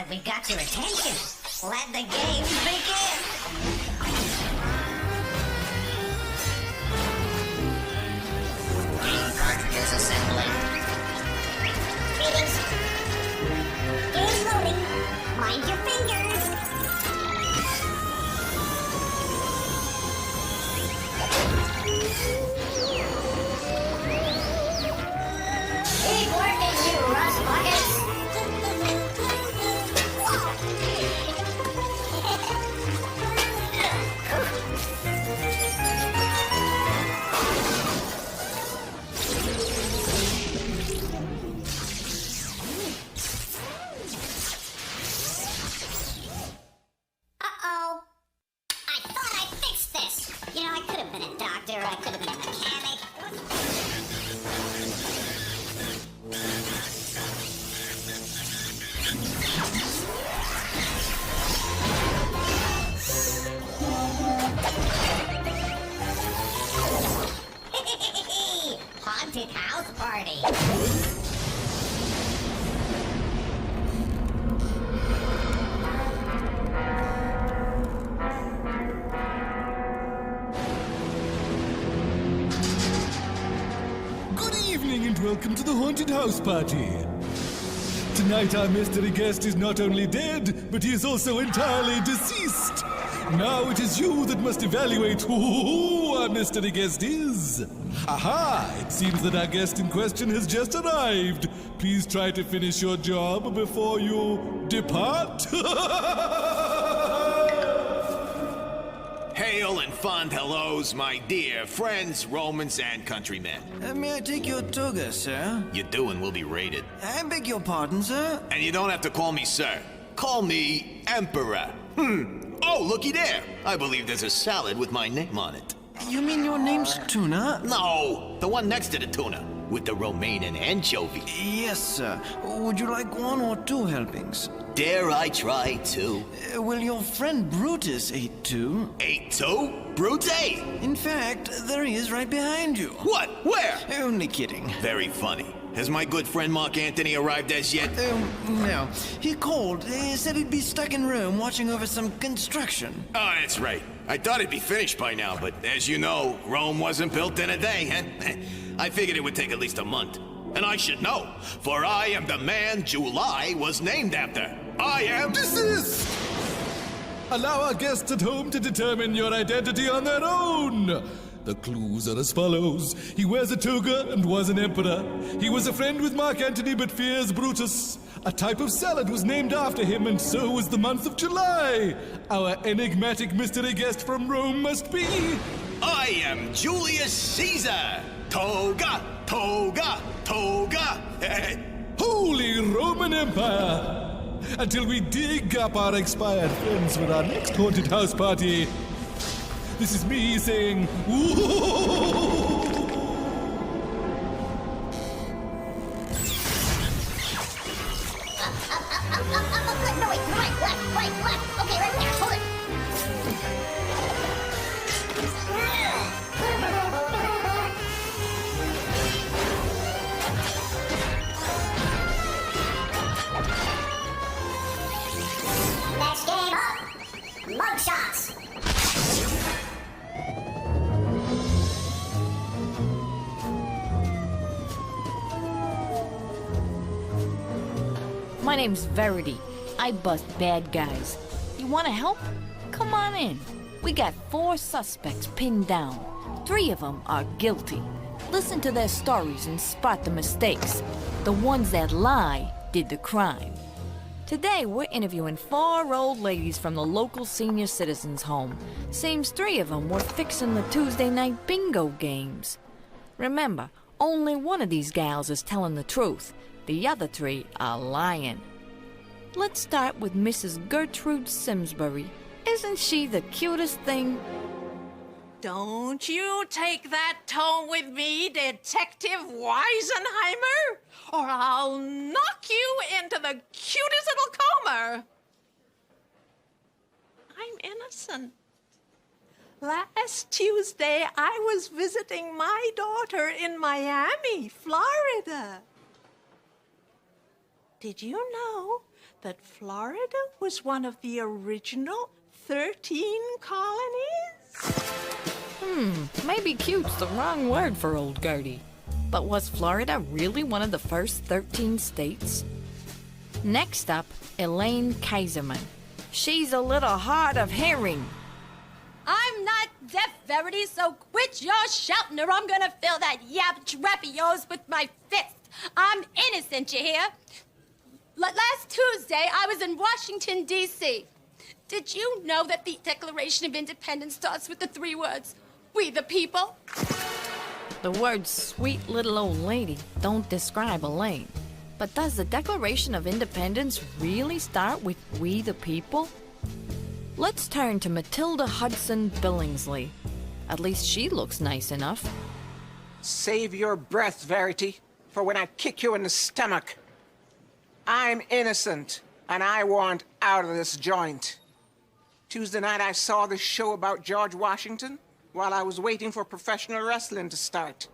that we got your attention. Let the games begin. Game cartridges assembling. Greetings. Game's loading. Mind your fingers. Keep working, you rust buckets. Uh-oh. I thought I fixed this. You know, I could have been a doctor, I could have been a mechanic. Haunted house party. Good evening and welcome to the Haunted House Party. Tonight our mystery guest is not only dead, but he is also entirely deceased. Now it is you that must evaluate who our mystery guest is. Aha! It seems that our guest in question has just arrived. Please try to finish your job before you depart. Hail and fond hellos, my dear friends, Romans, and countrymen. May I take your toga, sir? You do and will be rated. I beg your pardon, sir? And you don't have to call me sir. Call me Emperor. Oh, looky there. I believe there's a salad with my name on it. You mean your name's Tuna? No, the one next to the tuna, with the romaine and anchovy. Yes, sir. Would you like one or two helpings? Dare I try two? Well, your friend Brutus ate two. Ate two? Brute ate? In fact, there he is right behind you. What? Where? Only kidding. Very funny. Has my good friend Mark Antony arrived as yet? No. He called. He said he'd be stuck in Rome watching over some construction. Oh, that's right. I thought it'd be finished by now, but as you know, Rome wasn't built in a day, huh? I figured it would take at least a month. And I should know, for I am the man July was named after. I am... Desist! Allow our guests at home to determine your identity on their own. The clues are as follows. He wears a toga and was an emperor. He was a friend with Mark Antony but fears Brutus. A type of salad was named after him, and so was the month of July. Our enigmatic mystery guest from Rome must be... I am Julius Caesar! Toga! Toga! Toga! Holy Roman Empire! Until we dig up our expired friends for our next haunted house party, this is me saying, ooh! No, wait, left. Okay, right there, hold it. Next game up, Mugshots. My name's Verity. I bust bad guys. You wanna help? Come on in. We got 4 suspects pinned down. 3 of them are guilty. Listen to their stories and spot the mistakes. The ones that lie did the crime. Today, we're interviewing 4 old ladies from the local senior citizens' home. Seems 3 of them were fixing the Tuesday night bingo games. Remember, only one of these gals is telling the truth. The other 3 are lying. Let's start with Mrs. Gertrude Simsbury. Isn't she the cutest thing? Don't you take that tone with me, Detective Weisenheimer, or I'll knock you into the cutest little coma. I'm innocent. Last Tuesday, I was visiting my daughter in Miami, Florida. Did you know that Florida was one of the original 13 colonies? Maybe cute's the wrong word for old Gertie. But was Florida really one of the first 13 states? Next up, Elaine Kaiserman. She's a little hard of hearing. I'm not deaf, Verity, so quit your shouting or I'm gonna fill that yap trap of yours with my fist. I'm innocent, you hear? Last Tuesday, I was in Washington, D.C. Did you know that the Declaration of Independence starts with the 3 words, "We the people"? The words sweet little old lady don't describe Elaine. But does the Declaration of Independence really start with we the people? Let's turn to Matilda Hudson Billingsley. At least she looks nice enough. Save your breath, Verity, for when I kick you in the stomach. I'm innocent, and I want out of this joint. Tuesday night I saw this show about George Washington while I was waiting for professional wrestling to start.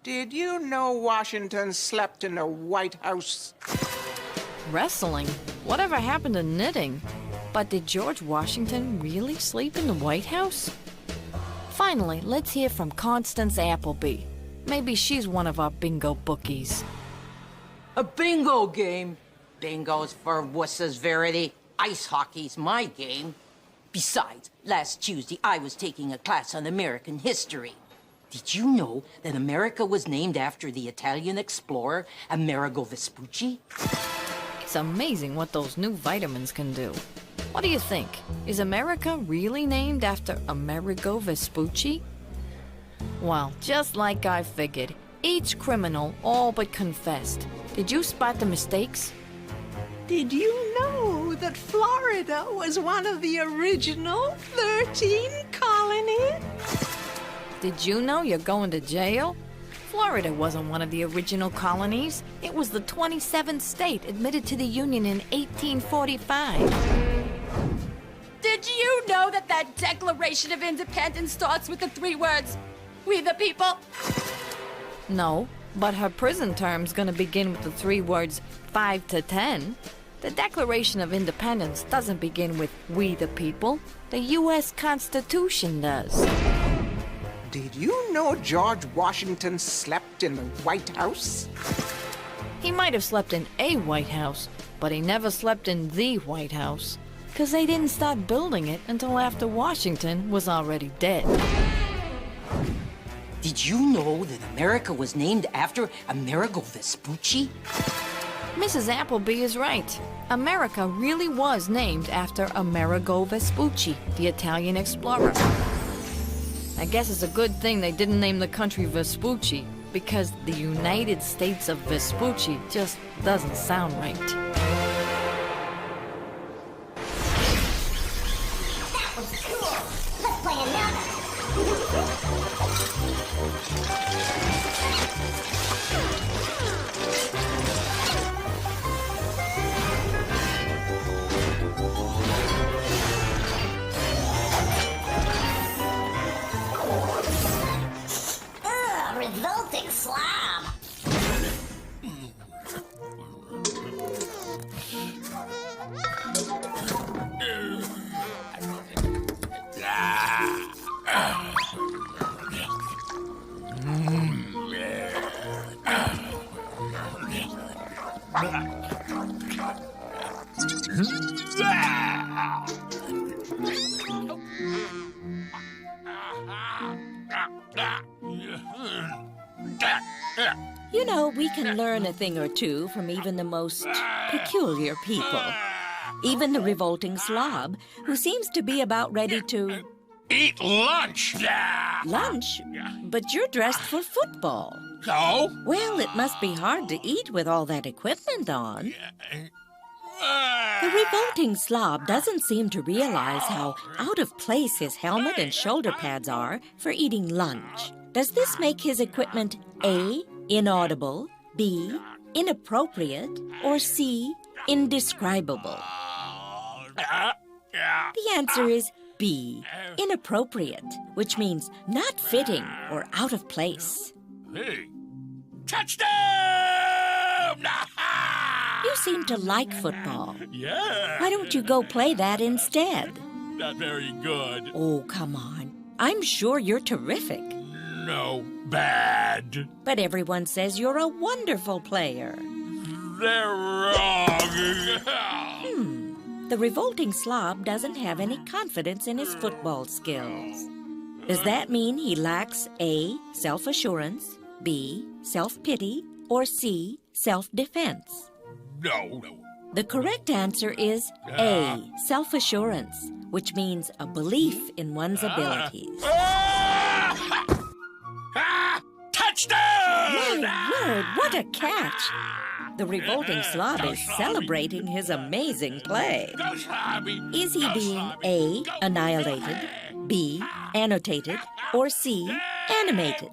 Did you know Washington slept in the White House? Wrestling? Whatever happened to knitting? But did George Washington really sleep in the White House? Finally, let's hear from Constance Appleby. Maybe she's one of our bingo bookies. A bingo game? Bingo's for wusses, Verity. Ice hockey's my game. Besides, last Tuesday I was taking a class on American history. Did you know that America was named after the Italian explorer Amerigo Vespucci? It's amazing what those new vitamins can do. What do you think? Is America really named after Amerigo Vespucci? Well, just like I figured, each criminal all but confessed. Did you spot the mistakes? Did you know that Florida was one of the original 13 colonies? Did you know you're going to jail? Florida wasn't one of the original colonies. It was the 27th state admitted to the Union in 1845. Did you know that that Declaration of Independence starts with the 3 words, "We the people"? No, but her prison term's gonna begin with the 3 words 5 to 10. The Declaration of Independence doesn't begin with we the people. The U.S. Constitution does. Did you know George Washington slept in the White House? He might have slept in a White House, but he never slept in the White House. 'Cause they didn't start building it until after Washington was already dead. Did you know that America was named after Amerigo Vespucci? Mrs. Appleby is right. America really was named after Amerigo Vespucci, the Italian explorer. I guess it's a good thing they didn't name the country Vespucci, because the United States of Vespucci just doesn't sound right. That was cool. Let's play another. Revolting slob. You know, we can learn a thing or two from even the most peculiar people. Even the revolting slob, who seems to be about ready to... Eat lunch! Lunch? But you're dressed for football. So? Well, it must be hard to eat with all that equipment on. The revolting slob doesn't seem to realize how out of place his helmet and shoulder pads are for eating lunch. Does this make his equipment A, inaudible, B, inappropriate, or C, indescribable? The answer is B, inappropriate, which means not fitting or out of place. Hey. Touchdown! You seem to like football. Yeah. Why don't you go play that instead? Not very good. Oh, come on. I'm sure you're terrific. No, bad. But everyone says you're a wonderful player. They're wrong. The revolting slob doesn't have any confidence in his football skills. Does that mean he lacks A, self-assurance, B, self-pity, or C, self-defense? No. The correct answer is A, self-assurance, which means a belief in one's abilities. Touchdown! My word, what a catch! The revolting slob is celebrating his amazing play. Is he being A, annihilated, B, annotated, or C, animated?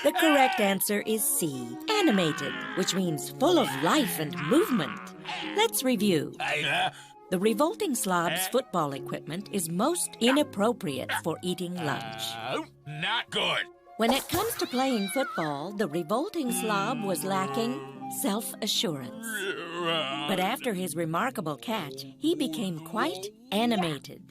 The correct answer is C, animated, which means full of life and movement. Let's review. The revolting slob's football equipment is most inappropriate for eating lunch. Not good. When it comes to playing football, the revolting slob was lacking self-assurance. But after his remarkable catch, he became quite animated.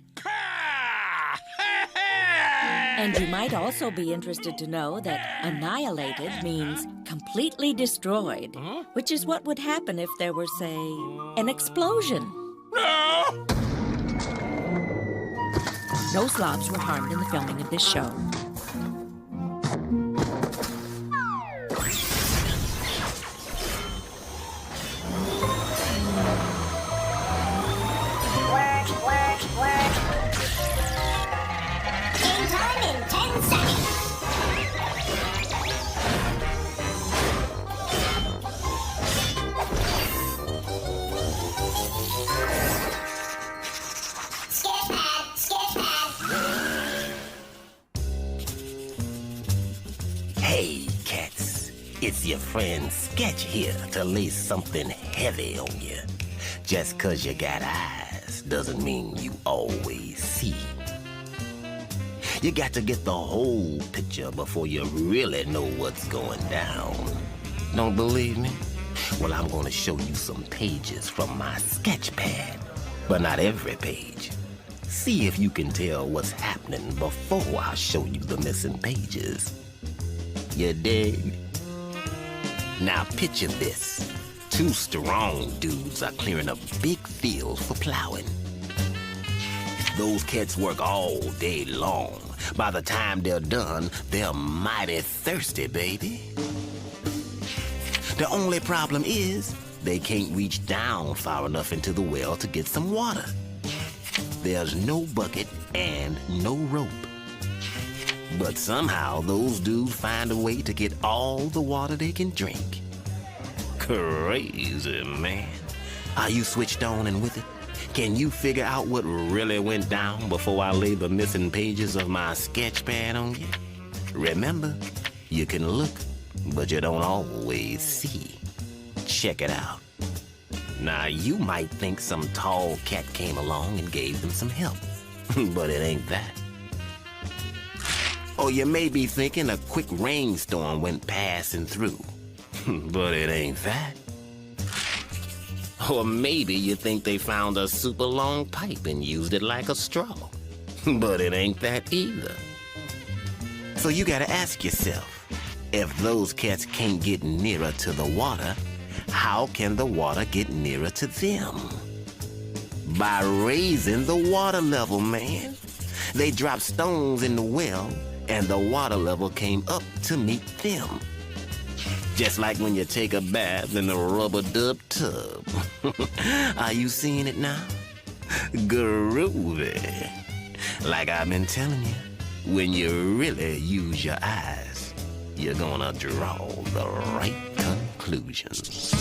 And you might also be interested to know that annihilated means completely destroyed, which is what would happen if there were, say, an explosion. No slobs were harmed in the filming of this show. Game time in 10 seconds. Skip pad. Hey, cats. It's your friend Sketch here to lay something heavy on you. Just 'cause you got eyes doesn't mean you always see. You got to get the whole picture before you really know what's going down. Don't believe me? Well, I'm going to show you some pages from my sketch pad, but not every page. See if you can tell what's happening before I show you the missing pages. You dig? Now picture this. Two strong dudes are clearing a big field for plowing. Those cats work all day long. By the time they're done, they're mighty thirsty, baby. The only problem is they can't reach down far enough into the well to get some water. There's no bucket and no rope. But somehow those dudes find a way to get all the water they can drink. Crazy, man. Are you switched on and with it? Can you figure out what really went down before I lay the missing pages of my sketch pad on you? Remember, you can look, but you don't always see. Check it out. Now, you might think some tall cat came along and gave them some help, but it ain't that. Or you may be thinking a quick rainstorm went passing through, but it ain't that. Or maybe you think they found a super long pipe and used it like a straw, but it ain't that either. So you gotta ask yourself, if those cats can't get nearer to the water, how can the water get nearer to them? By raising the water level, man. They dropped stones in the well, and the water level came up to meet them. Just like when you take a bath in a rubber-dub tub. Are you seeing it now? Groovy. Like I've been telling you, when you really use your eyes, you're gonna draw the right conclusions.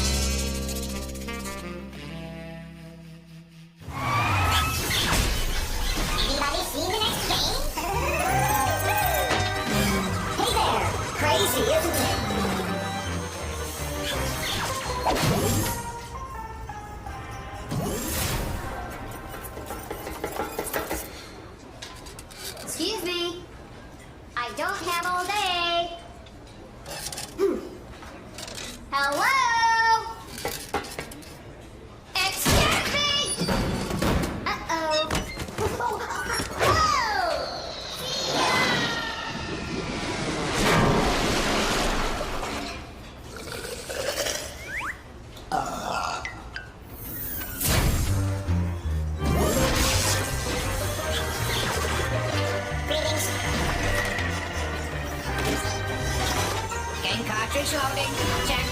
Anybody see the next game? Hey there! Crazy, isn't it? Excuse me. I don't have all day. Hello? Cartridge loading. Check.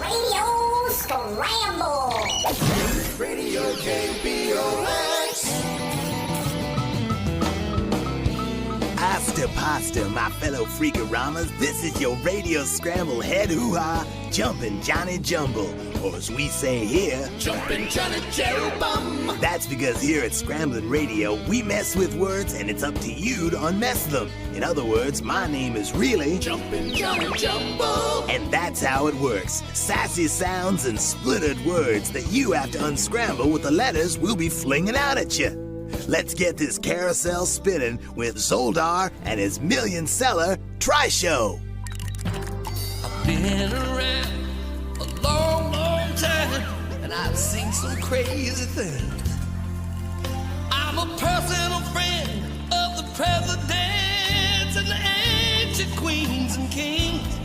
Radio Scramble. Radio KBOX. Hasta pasta, my fellow freakoramas. This is your Radio Scramble head hoo-ha, Jumpin' Johnny Jumble. Or as we say here, Jumpin' Johnny Jellybum. That's because here at Scramblin' Radio, we mess with words and it's up to you to unmess them. In other words, my name is really Jumpin' Johnny Jumble. And that's how it works. Sassy sounds and splittered words that you have to unscramble with the letters we'll be flinging out at you. Let's get this carousel spinning with Zoldar and his million-seller Try-Show. I've been around a long, long time, and I've seen some crazy things. I'm a personal friend of the presidents and the ancient queens and kings.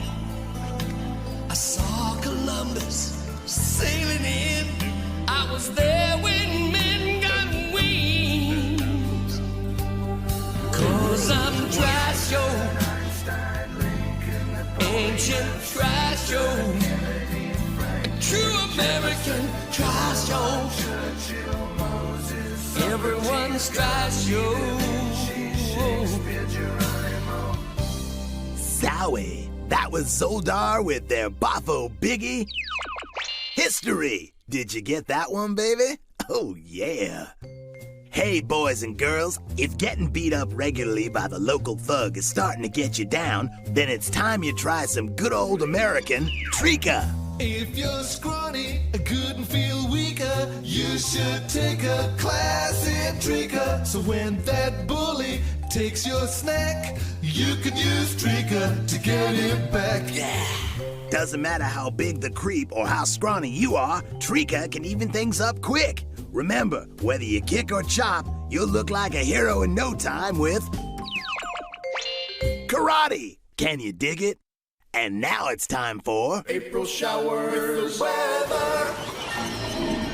I saw Columbus sailing in. I was there when men got wings. 'Cause I'm Try-Show, ancient Try-Show, true American Try-Show, everyone's Try-Show. Zowie, that was Zoldar with their Boffo Biggie History. Did you get that one, baby? Oh, yeah. Hey, boys and girls, if getting beat up regularly by the local thug is starting to get you down, then it's time you try some good old American Trika. If you're scrawny and couldn't feel weaker, you should take a class in Trika. So when that bully takes your snack, you can use Trika to get him back. Yeah. Doesn't matter how big the creep or how scrawny you are, Trika can even things up quick. Remember, whether you kick or chop, you'll look like a hero in no time with karate. Can you dig it? And now it's time for April showers weather.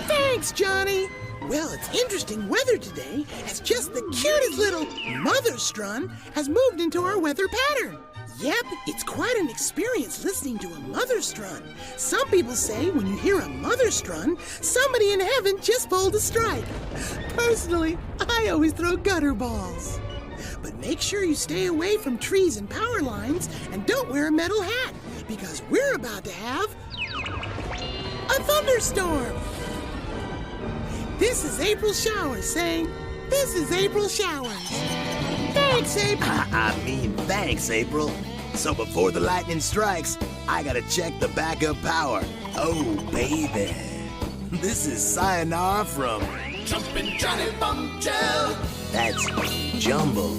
Thanks, Johnny. Well, it's interesting weather today. It's just the cutest little mother strun has moved into our weather pattern. Yep, it's quite an experience listening to a mother strun. Some people say when you hear a mother strun, somebody in heaven just pulled a strike. Personally, I always throw gutter balls. But make sure you stay away from trees and power lines and don't wear a metal hat, because we're about to have a thunderstorm. This is April Showers saying, this is April Showers. Thanks, April. I mean, thanks, April. So before the lightning strikes, I gotta check the backup power. Oh, baby. This is Sayonara from Jumpin' Johnny Bombshell. That's Jumble.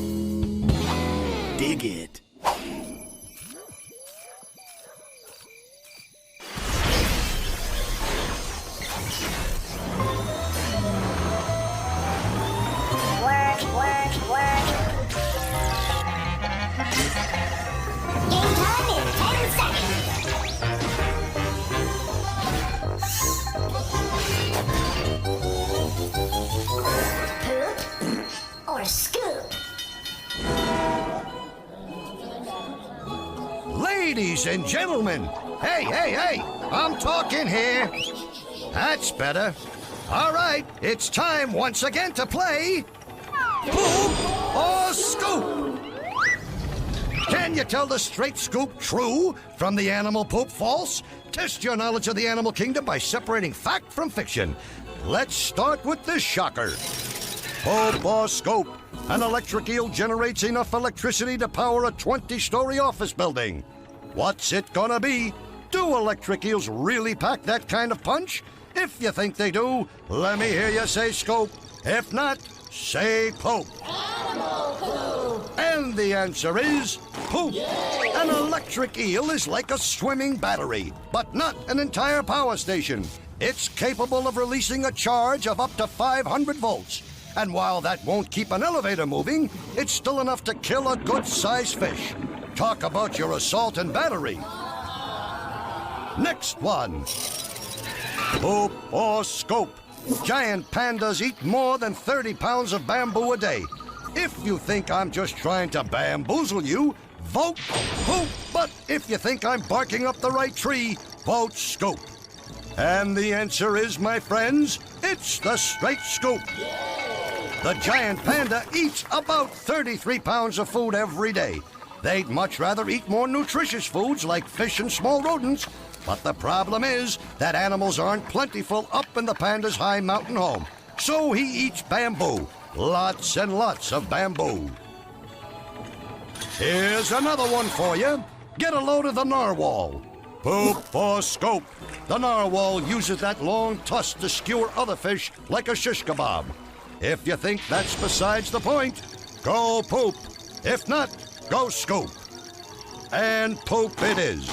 Dig it. Work. Game time in 10 seconds. Poop or scoop? Ladies and gentlemen, hey, I'm talking here. That's better. All right, it's time once again to play Poop or Scoop. Can you tell the straight scoop true from the animal poop false? Test your knowledge of the animal kingdom by separating fact from fiction. Let's start with the shocker. Poop or Scoop. An electric eel generates enough electricity to power a 20-story office building. What's it gonna be? Do electric eels really pack that kind of punch? If you think they do, let me hear you say Scoop. If not, say Poop. Animal poop. And the answer is poop. Yay. An electric eel is like a swimming battery, but not an entire power station. It's capable of releasing a charge of up to 500 volts. And while that won't keep an elevator moving, it's still enough to kill a good-sized fish. Talk about your assault and battery. Next one. Poop or Scoop. Giant pandas eat more than 30 pounds of bamboo a day. If you think I'm just trying to bamboozle you, vote poop. But if you think I'm barking up the right tree, vote scoop. And the answer is, my friends, it's the straight scoop. The giant panda eats about 33 pounds of food every day. They'd much rather eat more nutritious foods like fish and small rodents. But the problem is that animals aren't plentiful up in the panda's high mountain home. So he eats bamboo. Lots and lots of bamboo. Here's another one for you. Get a load of the narwhal. Poop or scoop. The narwhal uses that long tusk to skewer other fish like a shish kebab. If you think that's besides the point, go poop. If not, go scoop. And poop it is.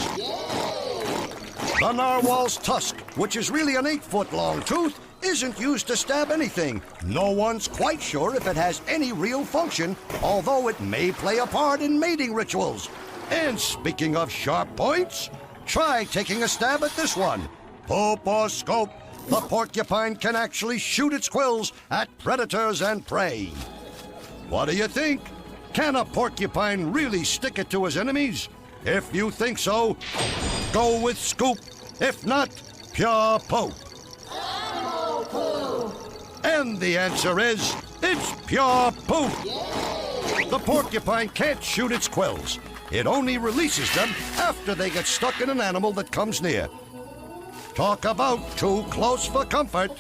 The narwhal's tusk, which is really an 8-foot-long tooth, isn't used to stab anything. No one's quite sure if it has any real function, although it may play a part in mating rituals. And speaking of sharp points, try taking a stab at this one. Poop or scoop, the porcupine can actually shoot its quills at predators and prey. What do you think? Can a porcupine really stick it to his enemies? If you think so, go with scoop. If not, pure poop. And the answer is, it's pure poop. The porcupine can't shoot its quills. It only releases them after they get stuck in an animal that comes near. Talk about too close for comfort.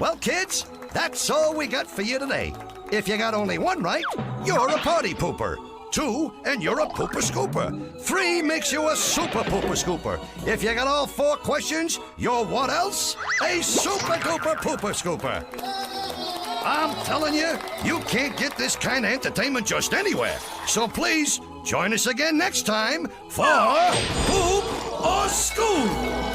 Well, kids, that's all we got for you today. If you got only one right, you're a party pooper. 2, and you're a pooper scooper. 3 makes you a super pooper scooper. If you got all 4 questions, you're what else? A super duper pooper scooper. I'm telling you, you can't get this kind of entertainment just anywhere. So please, join us again next time for Poop or Scoop.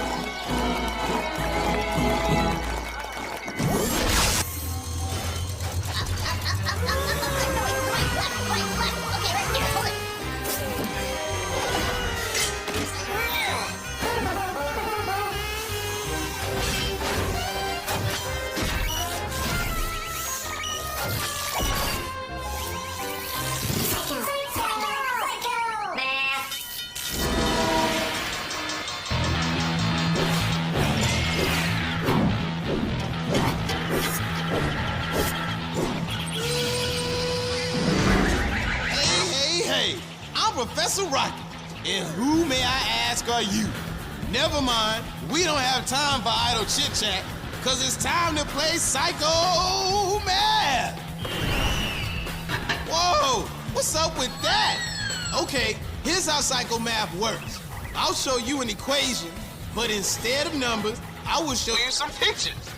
Professor Rocket, and who, may I ask, are you? Never mind, we don't have time for idle chit-chat, because it's time to play Psycho Math! Whoa, what's up with that? Okay, here's how Psycho Math works. I'll show you an equation, but instead of numbers, I will show you some pictures.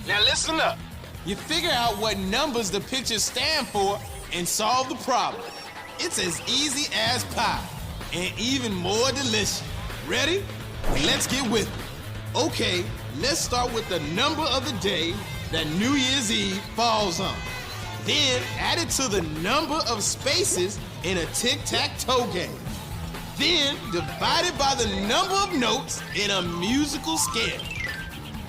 Now listen up. You figure out what numbers the pictures stand for and solve the problem. It's as easy as pie, and even more delicious. Ready? Let's get with it. Okay, let's start with the number of the day that New Year's Eve falls on. Then add it to the number of spaces in a tic-tac-toe game. Then divide it by the number of notes in a musical scale.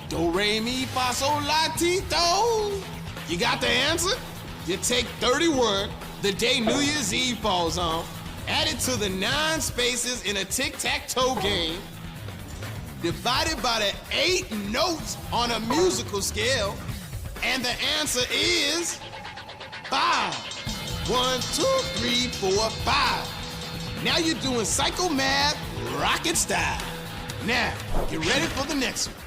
Do, re, mi, fa, sol, la, ti, do. You got the answer? You take 30 words, the day New Year's Eve falls on, add it to the 9 spaces in a tic-tac-toe game, divided by the 8 notes on a musical scale, and the answer is 5. 1, 2, 3, 4, 5. Now you're doing Psycho Math rocket style. Now, get ready for the next one.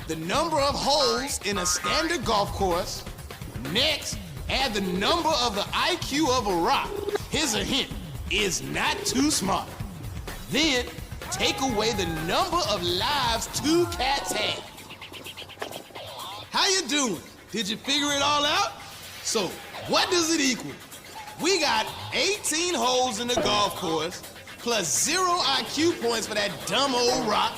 The number of holes in a standard golf course. Next, add the number of the IQ of a rock. Here's a hint, it's not too smart. Then, take away the number of lives 2 cats have. How you doing? Did you figure it all out? So, what does it equal? We got 18 holes in the golf course, plus 0 IQ points for that dumb old rock,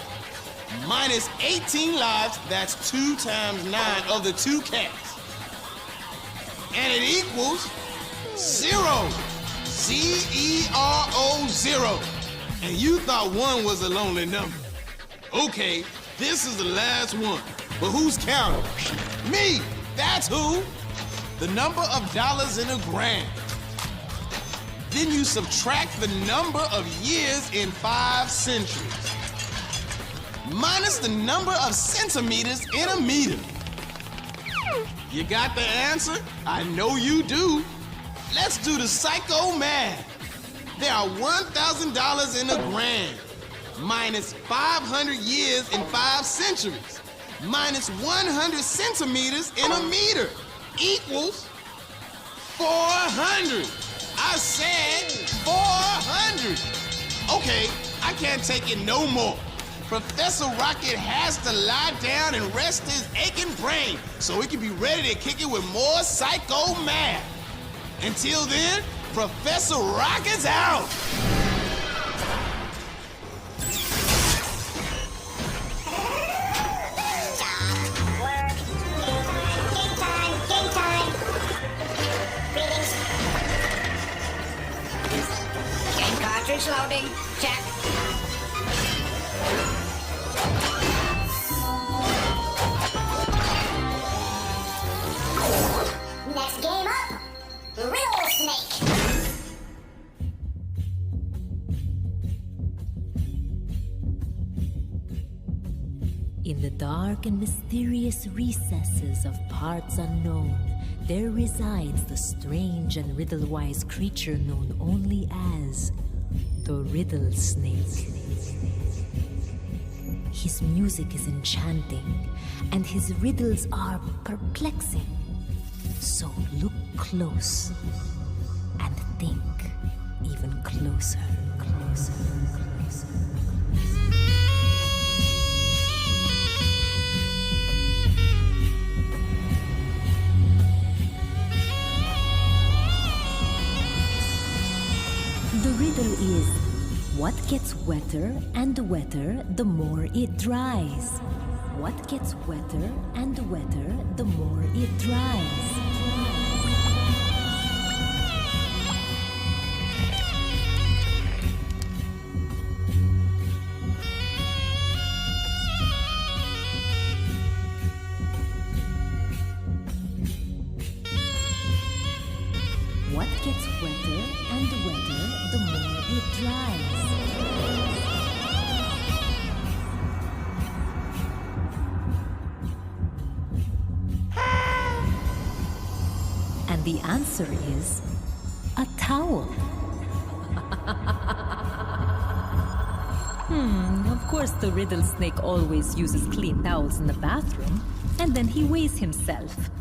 minus 18 lives, that's 2 times 9 of the 2 cats. And it equals 0. Z-E-R-O, 0. And you thought 1 was a lonely number. Okay, This is the last one. But who's counting? Me! That's who! The number of dollars in a grand. Then you subtract the number of years in 5 centuries. Minus the number of centimeters in a meter. You got the answer? I know you do. Let's do the psycho math. There are $1,000 in a grand, minus 500 years in 5 centuries, minus 100 centimeters in a meter, equals 400. I said 400. Okay, I can't take it no more. Professor Rocket has to lie down and rest his aching brain so he can be ready to kick it with more psycho math. Until then, Professor Rocket's out! Game cartridge loading. Check. Next game up, Riddle Snake. In the dark and mysterious recesses of parts unknown, there resides the strange and riddle-wise creature known only as the Riddle Snake. His music is enchanting, and his riddles are perplexing. So look close and think even closer, closer, closer. The riddle is, what gets wetter and wetter the more it dries? What gets wetter and wetter the more it dries? What gets wetter and wetter the more it dries? And the answer is a towel. Of course the Riddle Snake always uses clean towels in the bathroom, and then he weighs himself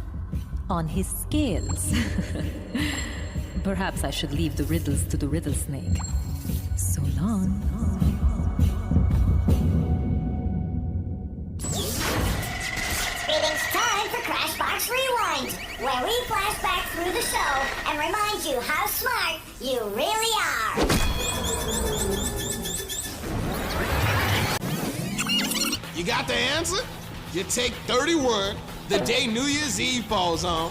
on his scales. Perhaps I should leave the riddles to the Riddle Snake. So long. It's time for Crashbox Rewind, where we flash back through the show and remind you how smart you really are. You got the answer? You take 31, the day New Year's Eve falls on,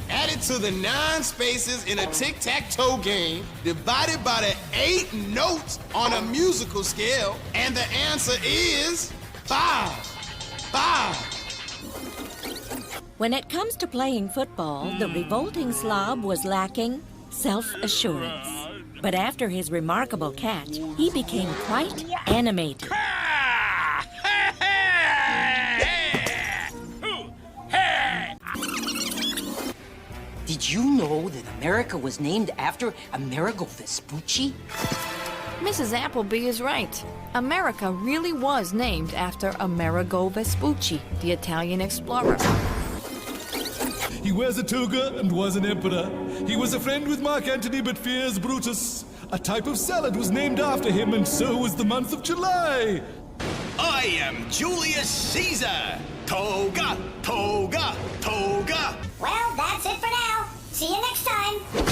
add it to the 9 spaces in a tic-tac-toe game, divided by the 8 notes on a musical scale, and the answer is 5. 5. When it comes to playing football, the revolting slob was lacking self-assurance. But after his remarkable catch, he became quite animated. Did you know that America was named after Amerigo Vespucci? Mrs. Appleby is right. America really was named after Amerigo Vespucci, the Italian explorer. He wears a toga and was an emperor. He was a friend with Mark Antony but fears Brutus. A type of salad was named after him, and so was the month of July. I am Julius Caesar. Toga, toga, toga. Well, that's it for now. See you next time.